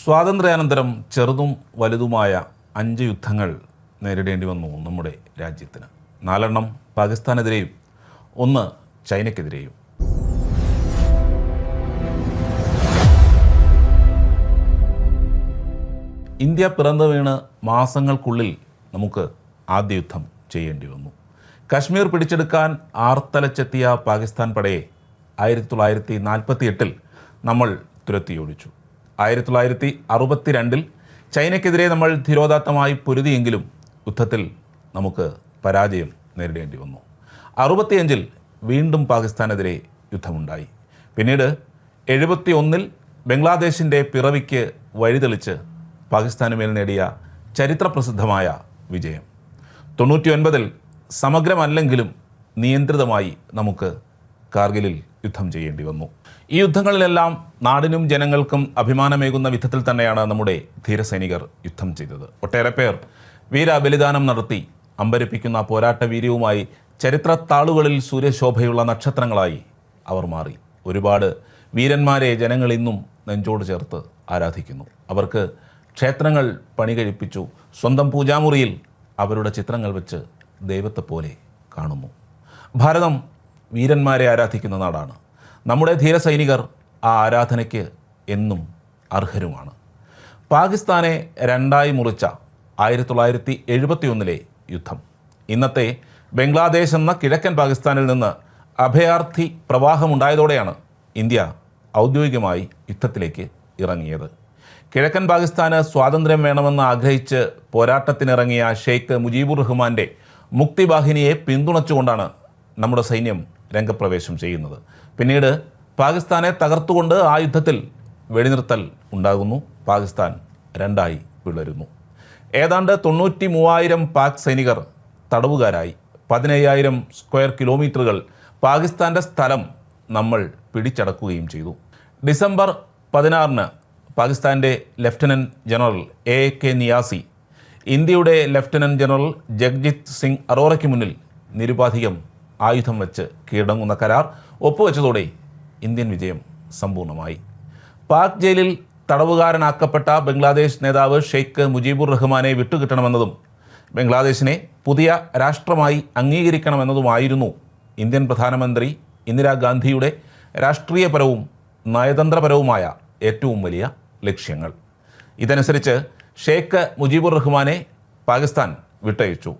സ്വാതന്ത്ര്യാനന്തരം ചെറുതും വലുതുമായ 5 യുദ്ധങ്ങൾ നേരിടേണ്ടി വന്നു നമ്മുടെ രാജ്യത്തിന്. 4 പാകിസ്ഥാനെതിരെയും 1 ചൈനയ്ക്കെതിരെയും. ഇന്ത്യ പിറന്നു വീണ് മാസങ്ങൾക്കുള്ളിൽ നമുക്ക് ആദ്യ യുദ്ധം ചെയ്യേണ്ടി വന്നു. കശ്മീർ പിടിച്ചെടുക്കാൻ ആർത്തലച്ചെത്തിയ പാകിസ്ഥാൻ പടയെ 1948 നമ്മൾ തുരത്തിയോടിച്ചു. 1962 ചൈനയ്ക്കെതിരെ നമ്മൾ ധീരോദാത്തമായി പൊരുതിയെങ്കിലും യുദ്ധത്തിൽ നമുക്ക് പരാജയം നേരിടേണ്ടി വന്നു. 65 വീണ്ടും പാകിസ്ഥാനെതിരെ യുദ്ധമുണ്ടായി. പിന്നീട് 71 ബംഗ്ലാദേശിൻ്റെ പിറവിക്ക് വഴിതെളിച്ച് പാകിസ്ഥാനുമേൽ നേടിയ ചരിത്രപ്രസിദ്ധമായ വിജയം. 99 സമഗ്രമല്ലെങ്കിലും നിയന്ത്രിതമായി നമുക്ക് കാർഗിലിൽ യുദ്ധം ചെയ്യേണ്ടി വന്നു. ഈ യുദ്ധങ്ങളിലെല്ലാം നാടിനും ജനങ്ങൾക്കും അഭിമാനമേകുന്ന വിധത്തിൽ തന്നെയാണ് നമ്മുടെ ധീരസൈനികർ യുദ്ധം ചെയ്തത്. ഒട്ടേറെ പേർ വീരബലിദാനം നടത്തി അമ്പരപ്പിക്കുന്ന പോരാട്ട വീര്യവുമായി ചരിത്രത്താളുകളിൽ സൂര്യശോഭയുള്ള നക്ഷത്രങ്ങളായി അവർ മാറി. ഒരുപാട് വീരന്മാരെ ജനങ്ങൾ ഇന്നും നെഞ്ചോട് ചേർത്ത് ആരാധിക്കുന്നു. അവർക്ക് ക്ഷേത്രങ്ങൾ പണി കഴിപ്പിച്ചു. സ്വന്തം പൂജാമുറിയിൽ അവരുടെ ചിത്രങ്ങൾ വെച്ച് ദൈവത്തെപ്പോലെ കാണുന്നു. ഭാരതം വീരന്മാരെ ആരാധിക്കുന്ന നാടാണ്. നമ്മുടെ ധീരസൈനികർ ആ ആരാധനയ്ക്ക് എന്നും അർഹരുമാണ്. പാകിസ്ഥാനെ രണ്ടായി മുറിച്ച 1971 യുദ്ധം. ഇന്നത്തെ ബംഗ്ലാദേശ് എന്ന കിഴക്കൻ പാകിസ്ഥാനിൽ നിന്ന് അഭയാർത്ഥി പ്രവാഹമുണ്ടായതോടെയാണ് ഇന്ത്യ ഔദ്യോഗികമായി യുദ്ധത്തിലേക്ക് ഇറങ്ങിയത്. കിഴക്കൻ പാകിസ്ഥാന് സ്വാതന്ത്ര്യം വേണമെന്ന് ആഗ്രഹിച്ച് പോരാട്ടത്തിനിറങ്ങിയ ഷെയ്ഖ് മുജീബുർ റഹ്മാൻ്റെ മുക്തിവാഹിനിയെ പിന്തുണച്ചുകൊണ്ടാണ് നമ്മുടെ സൈന്യം രംഗപ്രവേശം ചെയ്യുന്നത്. പിന്നീട് പാകിസ്ഥാനെ തകർത്തുകൊണ്ട് ആ യുദ്ധത്തിൽ വെടിനിർത്തൽ ഉണ്ടാകുന്നു. പാകിസ്ഥാൻ രണ്ടായി പിളരുന്നു. ഏതാണ്ട് 93,000 പാക് സൈനികർ തടവുകാരായി. 17,000 സ്ക്വയർ കിലോമീറ്ററുകൾ പാകിസ്ഥാൻ്റെ സ്ഥലം നമ്മൾ പിടിച്ചടക്കുകയും ചെയ്തു. ഡിസംബർ 16 പാകിസ്ഥാൻ്റെ ലഫ്റ്റനൻറ്റ് ജനറൽ AK നിയാസി ഇന്ത്യയുടെ ലഫ്റ്റനൻറ്റ് ജനറൽ ജഗ്ജിത് സിംഗ് അറോറയ്ക്ക് മുന്നിൽ നിരുപാധികം ആയുധം വെച്ച് കീഴടങ്ങുന്ന കരാർ ഒപ്പുവെച്ചതോടെ ഇന്ത്യൻ വിജയം സമ്പൂർണ്ണമായി. പാക് ജയിലിൽ തടവുകാരനാക്കപ്പെട്ട ബംഗ്ലാദേശ് നേതാവ് ഷെയ്ഖ് മുജീബുർ റഹ്മാനെ വിട്ടുകിട്ടണമെന്നതും ബംഗ്ലാദേശിനെ പുതിയ രാഷ്ട്രമായി അംഗീകരിക്കണമെന്നതുമായിരുന്നു ഇന്ത്യൻ പ്രധാനമന്ത്രി ഇന്ദിരാഗാന്ധിയുടെ രാഷ്ട്രീയപരവും നയതന്ത്രപരവുമായ ഏറ്റവും വലിയ ലക്ഷ്യങ്ങൾ. ഇതനുസരിച്ച് ഷെയ്ഖ് മുജീബുർ റഹ്മാനെ പാകിസ്ഥാൻ വിട്ടയച്ചു.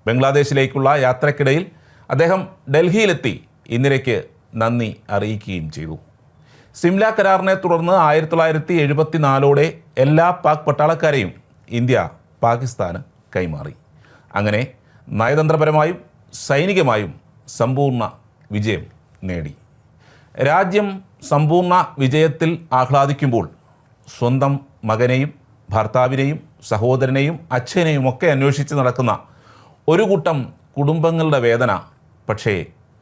ബംഗ്ലാദേശിലേക്കുള്ള യാത്രക്കിടയിൽ അദ്ദേഹം ഡൽഹിയിലെത്തി ഇന്ദിരയ്ക്ക് നന്ദി അറിയിക്കുകയും ചെയ്തു. സിംല കരാറിനെ തുടർന്ന് 1974 എല്ലാ പാക് പട്ടാളക്കാരെയും ഇന്ത്യ പാകിസ്ഥാന് കൈമാറി. അങ്ങനെ നയതന്ത്രപരമായും സൈനികമായും സമ്പൂർണ്ണ വിജയം നേടി. രാജ്യം സമ്പൂർണ്ണ വിജയത്തിൽ ആഹ്ലാദിക്കുമ്പോൾ സ്വന്തം മകനെയും ഭർത്താവിനെയും സഹോദരനെയും അച്ഛനെയും ഒക്കെ അന്വേഷിച്ച് നടക്കുന്ന ഒരു കൂട്ടം കുടുംബങ്ങളുടെ വേദന പക്ഷേ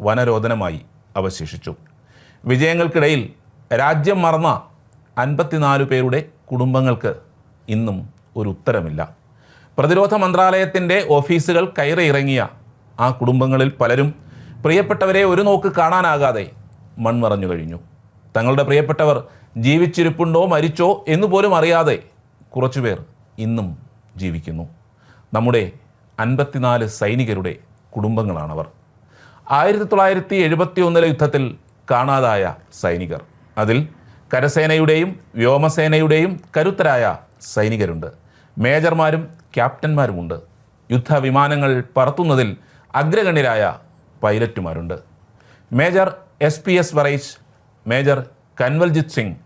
വനരോധനമായി അവശേഷിച്ചു. വിജയങ്ങൾക്കിടയിൽ രാജ്യം മറന്ന 54 പേരുടെ കുടുംബങ്ങൾക്ക് ഇന്നും ഒരു ഉത്തരമില്ല. പ്രതിരോധ മന്ത്രാലയത്തിൻ്റെ ഓഫീസുകൾ കയറിയിറങ്ങിയ ആ കുടുംബങ്ങളിൽ പലരും പ്രിയപ്പെട്ടവരെ ഒരു നോക്ക് കാണാനാകാതെ മൺമറഞ്ഞു കഴിഞ്ഞു. തങ്ങളുടെ പ്രിയപ്പെട്ടവർ ജീവിച്ചിരിപ്പുണ്ടോ മരിച്ചോ എന്നുപോലും അറിയാതെ കുറച്ചുപേർ ഇന്നും ജീവിക്കുന്നു. നമ്മുടെ 54 സൈനികരുടെ കുടുംബങ്ങളാണവർ. 1971 യുദ്ധത്തിൽ കാണാതായ സൈനികർ. അതിൽ കരസേനയുടെയും വ്യോമസേനയുടെയും കരുത്തരായ സൈനികരുണ്ട്. മേജർമാരും ക്യാപ്റ്റന്മാരുമുണ്ട്. യുദ്ധവിമാനങ്ങൾ പറത്തുന്നതിൽ അഗ്രഗണ്യരായ പൈലറ്റുമാരുണ്ട്. Major SPS Varaich, major Kanwaljit Singh,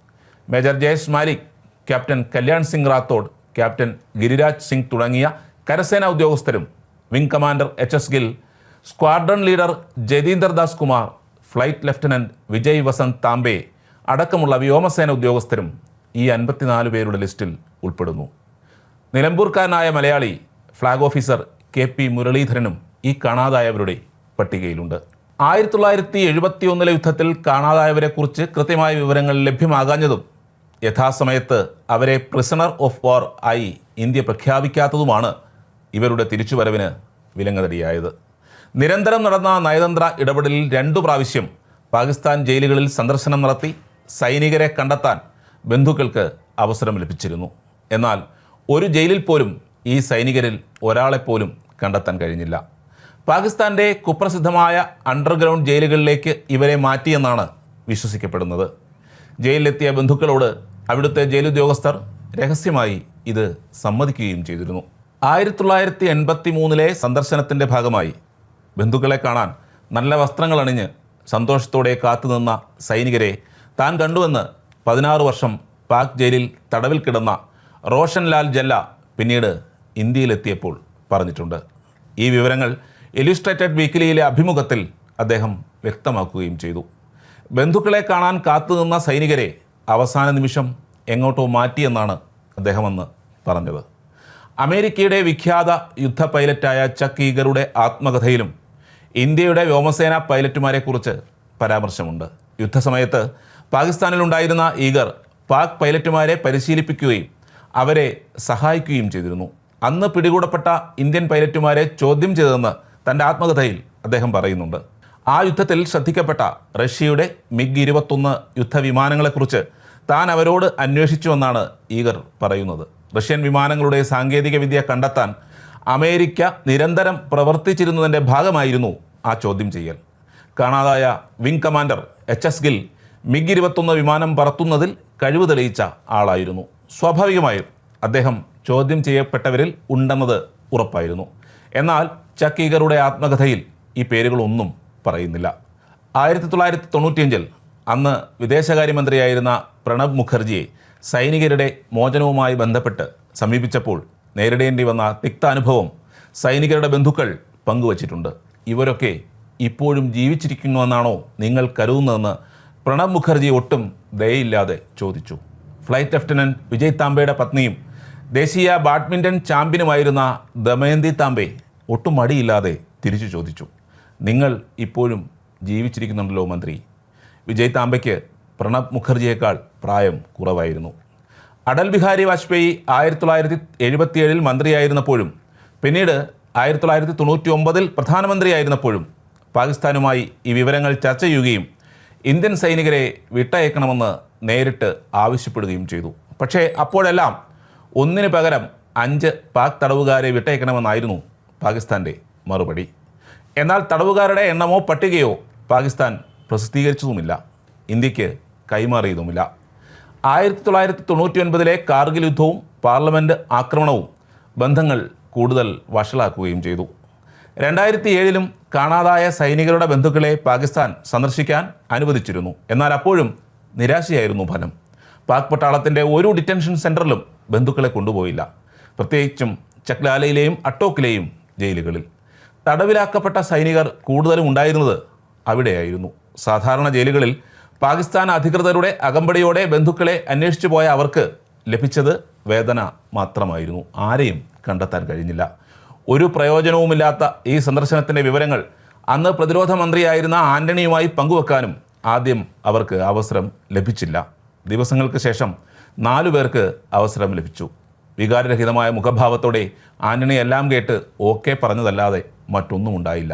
major Jayesh Malik, captain Kalyan Singh Rathod, captain Giriraj Singh തുടങ്ങിയ കരസേനാ ഉദ്യോഗസ്ഥരും wing commander HS Gill, squadron leader Jatinder Das Kumar, flight lieutenant Vijay Vasant Tambe അടക്കമുള്ള വ്യോമസേന ഉദ്യോഗസ്ഥരും ഈ 54 പേരുടെ ലിസ്റ്റിൽ ഉൾപ്പെടുന്നു. നിലമ്പൂർക്കാരനായ മലയാളി ഫ്ലാഗ് ഓഫീസർ KP മുരളീധരനും ഈ കാണാതായവരുടെ പട്ടികയിലുണ്ട്. 1971 യുദ്ധത്തിൽ കാണാതായവരെക്കുറിച്ച് കൃത്യമായ വിവരങ്ങൾ ലഭ്യമാകാഞ്ഞതും യഥാസമയത്ത് അവരെ പ്രിസണർ ഓഫ് വാർ ആയി ഇന്ത്യ പ്രഖ്യാപിക്കാത്തതുമാണ് ഇവരുടെ തിരിച്ചുവരവിന് വിലങ്ങതടിയായത്. നിരന്തരം നടന്ന നയതന്ത്ര ഇടപെടലിൽ 2 പ്രാവശ്യം പാകിസ്ഥാൻ ജയിലുകളിൽ സന്ദർശനം നടത്തി സൈനികരെ കണ്ടെത്താൻ ബന്ധുക്കൾക്ക് അവസരം ലഭിച്ചിരുന്നു. എന്നാൽ ഒരു ജയിലിൽ പോലും ഈ സൈനികരിൽ ഒരാളെപ്പോലും കണ്ടെത്താൻ കഴിഞ്ഞില്ല. പാകിസ്ഥാൻ്റെ കുപ്രസിദ്ധമായ അണ്ടർഗ്രൗണ്ട് ജയിലുകളിലേക്ക് ഇവരെ മാറ്റിയെന്നാണ് വിശ്വസിക്കപ്പെടുന്നത്. ജയിലിലെത്തിയ ബന്ധുക്കളോട് അവിടുത്തെ ജയിലുദ്യോഗസ്ഥർ രഹസ്യമായി ഇത് സമ്മതിക്കുകയും ചെയ്തിരുന്നു. 1983 സന്ദർശനത്തിൻ്റെ ഭാഗമായി ബന്ധുക്കളെ കാണാൻ നല്ല വസ്ത്രങ്ങൾ അണിഞ്ഞ് സന്തോഷത്തോടെ കാത്തുനിന്ന സൈനികരെ താൻ കണ്ടുവെന്ന് 16 വർഷം പാക് ജയിലിൽ തടവിൽ കിടന്ന റോഷൻ ലാൽ ജല്ല പിന്നീട് ഇന്ത്യയിലെത്തിയപ്പോൾ പറഞ്ഞിട്ടുണ്ട്. ഈ വിവരങ്ങൾ ഇല്ലുസ്ട്രേറ്റഡ് വീക്കിലിയിലെ അഭിമുഖത്തിൽ അദ്ദേഹം വ്യക്തമാക്കുകയും ചെയ്തു. ബന്ധുക്കളെ കാണാൻ കാത്തുനിന്ന സൈനികരെ അവസാന നിമിഷം എങ്ങോട്ടോ മാറ്റിയെന്നാണ് അദ്ദേഹം അന്ന് പറഞ്ഞത്. അമേരിക്കയുടെ വിഖ്യാത യുദ്ധ പൈലറ്റായ ചക്ക് ഈഗറുടെ ആത്മകഥയിലും ഇന്ത്യയുടെ വ്യോമസേന പൈലറ്റുമാരെക്കുറിച്ച് പരാമർശമുണ്ട്. യുദ്ധസമയത്ത് പാകിസ്ഥാനിലുണ്ടായിരുന്ന ഈഗർ പാക് പൈലറ്റുമാരെ പരിശീലിപ്പിക്കുകയും അവരെ സഹായിക്കുകയും ചെയ്തിരുന്നു. അന്ന് പിടികൂടപ്പെട്ട ഇന്ത്യൻ പൈലറ്റുമാരെ ചോദ്യം ചെയ്തതെന്ന് തൻ്റെ ആത്മകഥയിൽ അദ്ദേഹം പറയുന്നുണ്ട്. ആ യുദ്ധത്തിൽ ശ്രദ്ധിക്കപ്പെട്ട റഷ്യയുടെ MiG-21 യുദ്ധവിമാനങ്ങളെക്കുറിച്ച് താൻ അവരോട് അന്വേഷിച്ചുവെന്നാണ് ഈഗർ പറയുന്നത്. റഷ്യൻ വിമാനങ്ങളുടെ സാങ്കേതികവിദ്യ കണ്ടെത്താൻ അമേരിക്ക നിരന്തരം പ്രവർത്തിച്ചിരുന്നതിൻ്റെ ഭാഗമായിരുന്നു ആ ചോദ്യം ചെയ്യൽ. കാണാതായ wing commander HS Gill MiG-21 വിമാനം പറത്തുന്നതിൽ കഴിവ് തെളിയിച്ച ആളായിരുന്നു. സ്വാഭാവികമായും അദ്ദേഹം ചോദ്യം ചെയ്യപ്പെട്ടവരിൽ ഉണ്ടെന്നത് ഉറപ്പായിരുന്നു. എന്നാൽ ചക്ക് ഈഗറുടെ ആത്മകഥയിൽ ഈ പേരുകളൊന്നും പറയുന്നില്ല. 1995 അന്ന് വിദേശകാര്യമന്ത്രിയായിരുന്ന പ്രണബ് മുഖർജിയെ സൈനികരുടെ മോചനവുമായി ബന്ധപ്പെട്ട് സമീപിച്ചപ്പോൾ നേരിടേണ്ടി വന്ന തിക്താനുഭവം സൈനികരുടെ ബന്ധുക്കൾ പങ്കുവച്ചിട്ടുണ്ട്. ഇവരൊക്കെ ഇപ്പോഴും ജീവിച്ചിരിക്കുന്നുവെന്നാണോ നിങ്ങൾ കരുതുന്നതെന്ന് പ്രണബ് മുഖർജി ഒട്ടും ദയയില്ലാതെ ചോദിച്ചു. ഫ്ലൈറ്റ് ലഫ്റ്റനന്റ് വിജയ് താംബെയുടെ പത്നിയും ദേശീയ ബാഡ്മിൻ്റൺ ചാമ്പ്യനുമായിരുന്ന ദമയന്തി താംബെ ഒട്ടും മടിയില്ലാതെ തിരിച്ചു ചോദിച്ചു, നിങ്ങൾ ഇപ്പോഴും ജീവിച്ചിരിക്കുന്നുണ്ടല്ലോ മന്ത്രി. വിജയ് താംബയ്ക്ക് പ്രണബ് മുഖർജിയേക്കാൾ പ്രായം കുറവായിരുന്നു. അടൽ ബിഹാരി വാജ്പേയി 1977 മന്ത്രിയായിരുന്നപ്പോഴും പിന്നീട് 1999 പ്രധാനമന്ത്രിയായിരുന്നപ്പോഴും പാകിസ്ഥാനുമായി ഈ വിവരങ്ങൾ ചർച്ച ചെയ്യുകയും ഇന്ത്യൻ സൈനികരെ വിട്ടയക്കണമെന്ന് നേരിട്ട് ആവശ്യപ്പെടുകയും ചെയ്തു. പക്ഷേ അപ്പോഴെല്ലാം ഒന്നിന് പകരം 5 പാക് തടവുകാരെ വിട്ടയക്കണമെന്നായിരുന്നു പാകിസ്ഥാൻ്റെ മറുപടി. എന്നാൽ തടവുകാരുടെ എണ്ണമോ പട്ടികയോ പാകിസ്ഥാൻ പ്രസിദ്ധീകരിച്ചതുമില്ല, ഇന്ത്യക്ക് കൈമാറിയതുമില്ല. 1999 കാർഗിൽ യുദ്ധവും പാർലമെൻറ്റ് ആക്രമണവും ബന്ധങ്ങൾ കൂടുതൽ വഷളാക്കുകയും ചെയ്തു. 2007 കാണാതായ സൈനികരുടെ ബന്ധുക്കളെ പാകിസ്ഥാൻ സന്ദർശിക്കാൻ അനുവദിച്ചിരുന്നു. എന്നാൽ അപ്പോഴും നിരാശയായിരുന്നു ഫലം. പാക് പട്ടാളത്തിൻ്റെ ഒരു ഡിറ്റൻഷൻ സെൻറ്ററിലും ബന്ധുക്കളെ കൊണ്ടുപോയില്ല, പ്രത്യേകിച്ചും ചക്ലാലയിലെയും അട്ടോക്കിലെയും ജയിലുകളിൽ. തടവിലാക്കപ്പെട്ട സൈനികർ കൂടുതലും ഉണ്ടായിരുന്നത് അവിടെയായിരുന്നു. സാധാരണ ജയിലുകളിൽ പാകിസ്ഥാൻ അധികൃതരുടെ അകമ്പടിയോടെ ബന്ധുക്കളെ അന്വേഷിച്ചു പോയ അവർക്ക് ലഭിച്ചത് വേദന മാത്രമായിരുന്നു. ആരെയും കണ്ടെത്താൻ കഴിഞ്ഞില്ല. ഒരു പ്രയോജനവുമില്ലാത്ത ഈ സന്ദർശനത്തിൻ്റെ വിവരങ്ങൾ അന്ന് പ്രതിരോധ മന്ത്രിയായിരുന്ന ആൻ്റണിയുമായി പങ്കുവെക്കാനും ആദ്യം അവർക്ക് അവസരം ലഭിച്ചില്ല. ദിവസങ്ങൾക്ക് ശേഷം 4 പേർക്ക് അവസരം ലഭിച്ചു. വികാരരഹിതമായ മുഖഭാവത്തോടെ ആൻ്റണി എല്ലാം കേട്ട് ഓക്കെ പറഞ്ഞതല്ലാതെ മറ്റൊന്നും ഉണ്ടായില്ല.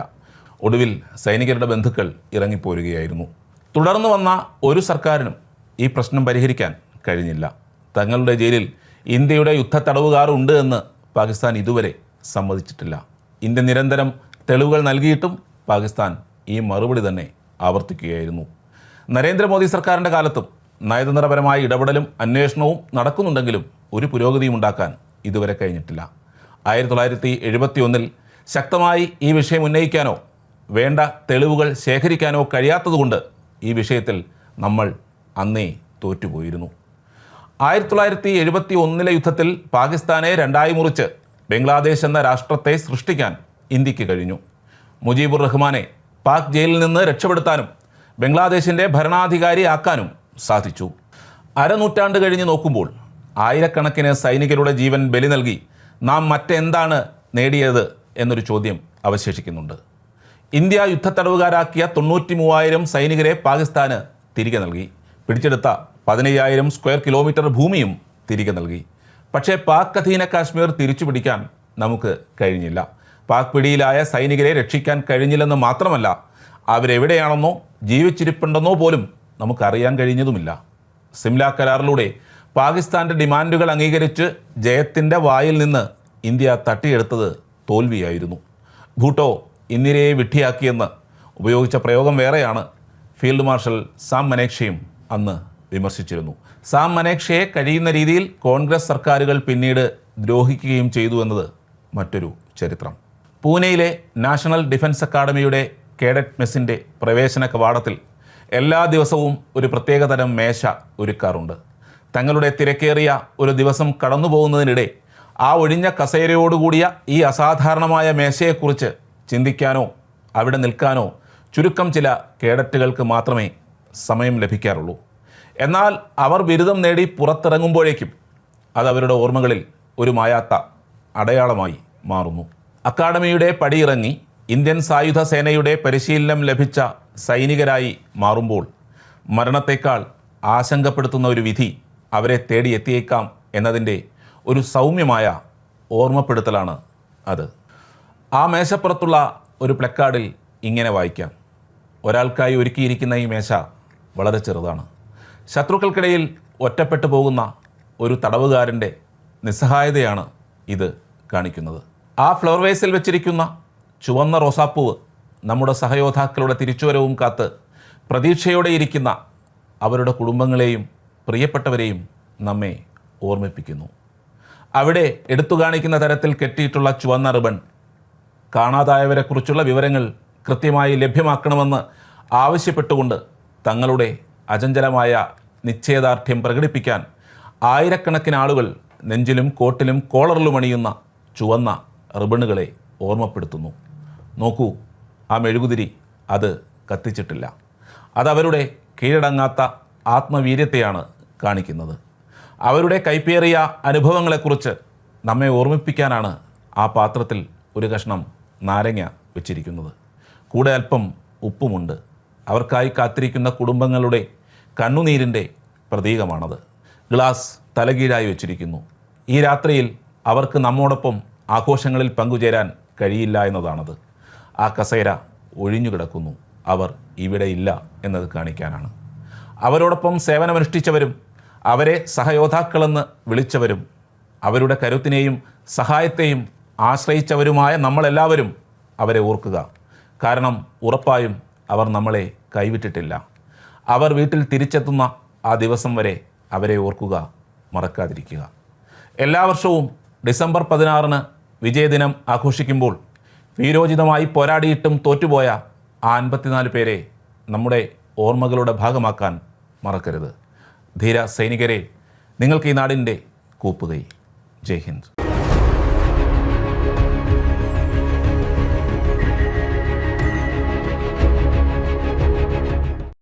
ഒടുവിൽ സൈനികരുടെ ബന്ധുക്കൾ ഇറങ്ങിപ്പോരുകയായിരുന്നു. തുടർന്ന് വന്ന ഒരു സർക്കാരിനും ഈ പ്രശ്നം പരിഹരിക്കാൻ കഴിഞ്ഞില്ല. തങ്ങളുടെ ജയിലിൽ ഇന്ത്യയുടെ യുദ്ധ തടവുകാർ ഉണ്ട് എന്ന് പാകിസ്ഥാൻ ഇതുവരെ സമ്മതിച്ചിട്ടില്ല. ഇന്ത്യ നിരന്തരം തെളിവുകൾ നൽകിയിട്ടും പാകിസ്ഥാൻ ഈ മറുപടി തന്നെ ആവർത്തിക്കുകയായിരുന്നു. നരേന്ദ്രമോദി സർക്കാരിൻ്റെ കാലത്തും നയതന്ത്രപരമായ ഇടപെടലും അന്വേഷണവും നടക്കുന്നുണ്ടെങ്കിലും ഒരു പുരോഗതിയും ഉണ്ടാക്കാൻ ഇതുവരെ കഴിഞ്ഞിട്ടില്ല. 1971 ശക്തമായി ഈ വിഷയം ഉന്നയിക്കാനോ വേണ്ട തെളിവുകൾ ശേഖരിക്കാനോ കഴിയാത്തതുകൊണ്ട് ഈ വിഷയത്തിൽ നമ്മൾ അന്നേ തോറ്റുപോയിരുന്നു. 1971 യുദ്ധത്തിൽ പാകിസ്ഥാനെ രണ്ടായി മുറിച്ച് ബംഗ്ലാദേശ് എന്ന രാഷ്ട്രത്തെ സൃഷ്ടിക്കാൻ ഇന്ത്യക്ക് കഴിഞ്ഞു. മുജീബുർ റഹ്മാനെ പാക് ജയിലിൽ നിന്ന് രക്ഷപ്പെടുത്താനും ബംഗ്ലാദേശിൻ്റെ ഭരണാധികാരിയാക്കാനും സാധിച്ചു. അരനൂറ്റാണ്ട് കഴിഞ്ഞ് നോക്കുമ്പോൾ ആയിരക്കണക്കിന് സൈനികരുടെ ജീവൻ ബലി നൽകി നാം മറ്റെന്താണ് നേടിയത് എന്നൊരു ചോദ്യം അവശേഷിക്കുന്നുണ്ട്. ഇന്ത്യ യുദ്ധത്തടവുകാരാക്കിയ 93,000 സൈനികരെ പാകിസ്ഥാന് തിരികെ നൽകി. പിടിച്ചെടുത്ത 15,000 സ്ക്വയർ കിലോമീറ്റർ ഭൂമിയും തിരികെ നൽകി. പക്ഷേ പാക് അധീന കാശ്മീർ തിരിച്ചു പിടിക്കാൻ നമുക്ക് കഴിഞ്ഞില്ല. പാക് പിടിയിലായ സൈനികരെ രക്ഷിക്കാൻ കഴിഞ്ഞില്ലെന്ന് മാത്രമല്ല, അവരെവിടെയാണെന്നോ ജീവിച്ചിരിപ്പുണ്ടെന്നോ പോലും നമുക്കറിയാൻ കഴിഞ്ഞതുമില്ല. സിംല കരാറിലൂടെ പാകിസ്ഥാൻ്റെ ഡിമാൻഡുകൾ അംഗീകരിച്ച് ജയത്തിൻ്റെ വായിൽ നിന്ന് ഇന്ത്യ തട്ടിയെടുത്തത് തോൽവിയായിരുന്നു. ഭൂട്ടോ ഇന്ദിരയെ വിഡ്ഢിയാക്കിയെന്ന് ഉപയോഗിച്ച പ്രയോഗം വേറെയാണ്. ഫീൽഡ് മാർഷൽ സാം മനേക്ഷയും അന്ന് വിമർശിച്ചിരുന്നു. സാം മനേക്ഷയെ കഴിയുന്ന രീതിയിൽ കോൺഗ്രസ് സർക്കാരുകൾ പിന്നീട് ദ്രോഹിക്കുകയും ചെയ്തു എന്നത് മറ്റൊരു ചരിത്രം. പൂനെയിലെ നാഷണൽ ഡിഫൻസ് അക്കാഡമിയുടെ കേഡറ്റ് മെസ്സിൻ്റെ പ്രവേശന കവാടത്തിൽ എല്ലാ ദിവസവും ഒരു പ്രത്യേകതരം മേശ ഒരുക്കാറുണ്ട്. തങ്ങളുടെ തിരക്കേറിയ ഒരു ദിവസം കടന്നു പോകുന്നതിനിടെ ആ ഒഴിഞ്ഞ കസേരയോടുകൂടിയ ഈ അസാധാരണമായ മേശയെക്കുറിച്ച് ചിന്തിക്കാനോ അവിടെ നിൽക്കാനോ ചുരുക്കം ചില കേഡറ്റുകൾക്ക് മാത്രമേ സമയം ലഭിക്കാറുള്ളൂ. എന്നാൽ അവർ ബിരുദം നേടി പുറത്തിറങ്ങുമ്പോഴേക്കും അത് അവരുടെ ഓർമ്മകളിൽ ഒരു മായാത്ത അടയാളമായി മാറുന്നു. അക്കാഡമിയുടെ പടിയിറങ്ങി ഇന്ത്യൻ സായുധ സേനയുടെ പരിശീലനം ലഭിച്ച സൈനികരായി മാറുമ്പോൾ മരണത്തേക്കാൾ ആശങ്കപ്പെടുത്തുന്ന ഒരു വിധി അവരെ തേടിയെത്തിയേക്കാം എന്നതിൻ്റെ ഒരു സൗമ്യമായ ഓർമ്മപ്പെടുത്തലാണ് അത്. ആ മേശപ്പുറത്തുള്ള ഒരു പ്ലക്കാർഡിൽ ഇങ്ങനെ വായിക്കാം: ഒരാൾക്കായി ഒരുക്കിയിരിക്കുന്ന ഈ മേശ വളരെ ചെറുതാണ്. ശത്രുക്കൾക്കിടയിൽ ഒറ്റപ്പെട്ടു പോകുന്ന ഒരു തടവുകാരൻ്റെ നിസ്സഹായതയാണ് ഇത് കാണിക്കുന്നത്. ആ ഫ്ലവർ വേസിൽ വെച്ചിരിക്കുന്ന ചുവന്ന റോസാപ്പൂവ് നമ്മുടെ സഹയോദ്ധാക്കളുടെ തിരിച്ചുവരവും കാത്ത് പ്രതീക്ഷയോടെ ഇരിക്കുന്ന അവരുടെ കുടുംബങ്ങളെയും പ്രിയപ്പെട്ടവരെയും നമ്മെ ഓർമ്മിപ്പിക്കുന്നു. അവിടെ എടുത്തു കാണിക്കുന്ന തരത്തിൽ കെട്ടിയിട്ടുള്ള ചുവന്ന റിബൺ കാണാതായവരെക്കുറിച്ചുള്ള വിവരങ്ങൾ കൃത്യമായി ലഭ്യമാക്കണമെന്ന് ആവശ്യപ്പെട്ടുകൊണ്ട് തങ്ങളുടെ അചഞ്ചലമായ നിശ്ചയദാർഢ്യം പ്രകടിപ്പിക്കാൻ ആയിരക്കണക്കിന് ആളുകൾ നെഞ്ചിലും കോട്ടിലും കോളറിലും അണിയുന്ന ചുവന്ന റിബണുകളെ ഓർമ്മപ്പെടുത്തുന്നു. നോക്കൂ, ആ മെഴുകുതിരി അത് കത്തിച്ചിട്ടില്ല. അതവരുടെ കീഴടങ്ങാത്ത ആത്മവീര്യത്തെയാണ് കാണിക്കുന്നത്. അവരുടെ കൈപ്പേറിയ അനുഭവങ്ങളെക്കുറിച്ച് നമ്മെ ഓർമ്മിപ്പിക്കാനാണ് ആ പാത്രത്തിൽ ഒരു കഷ്ണം നാരങ്ങ വെച്ചിരിക്കുന്നത്. കൂടെ അല്പം ഉപ്പുമുണ്ട്. അവർക്കായി കാത്തിരിക്കുന്ന കുടുംബങ്ങളുടെ കണ്ണുനീരിൻ്റെ പ്രതീകമാണത്. ഗ്ലാസ് തലകീഴായി വെച്ചിരിക്കുന്നു. ഈ രാത്രിയിൽ അവർക്ക് നമ്മോടൊപ്പം ആഘോഷങ്ങളിൽ പങ്കുചേരാൻ കഴിയില്ല എന്നതാണത്. ആ കസേര ഒഴിഞ്ഞു കിടക്കുന്നു. അവർ ഇവിടെ ഇല്ല എന്നത് കാണിക്കാനാണ്. അവരോടൊപ്പം സേവനമനുഷ്ഠിച്ചവരും അവരെ സഹയോദ്ധാക്കളെന്ന് വിളിച്ചവരും അവരുടെ കരുത്തിനെയും സഹായത്തെയും ആശ്രയിച്ചവരുമായ നമ്മളെല്ലാവരും അവരെ ഓർക്കുക. കാരണം ഉറപ്പായും അവർ നമ്മളെ കൈവിട്ടിട്ടില്ല. അവർ വീട്ടിൽ തിരിച്ചെത്തുന്ന ആ ദിവസം വരെ അവരെ ഓർക്കുക, മറക്കാതിരിക്കുക. എല്ലാ വർഷവും ഡിസംബർ 16 വിജയദിനം ആഘോഷിക്കുമ്പോൾ വീരോചിതമായി പോരാടിയിട്ടും തോറ്റുപോയ ആ 54 പേരെ നമ്മുടെ ഓർമ്മകളുടെ ഭാഗമാക്കാൻ മറക്കരുത്. ധീര സൈനികരെ, നിങ്ങൾക്ക് ഈ നാടിൻ്റെ കൂപ്പുകൈ. ജയ് ഹിന്ദ്.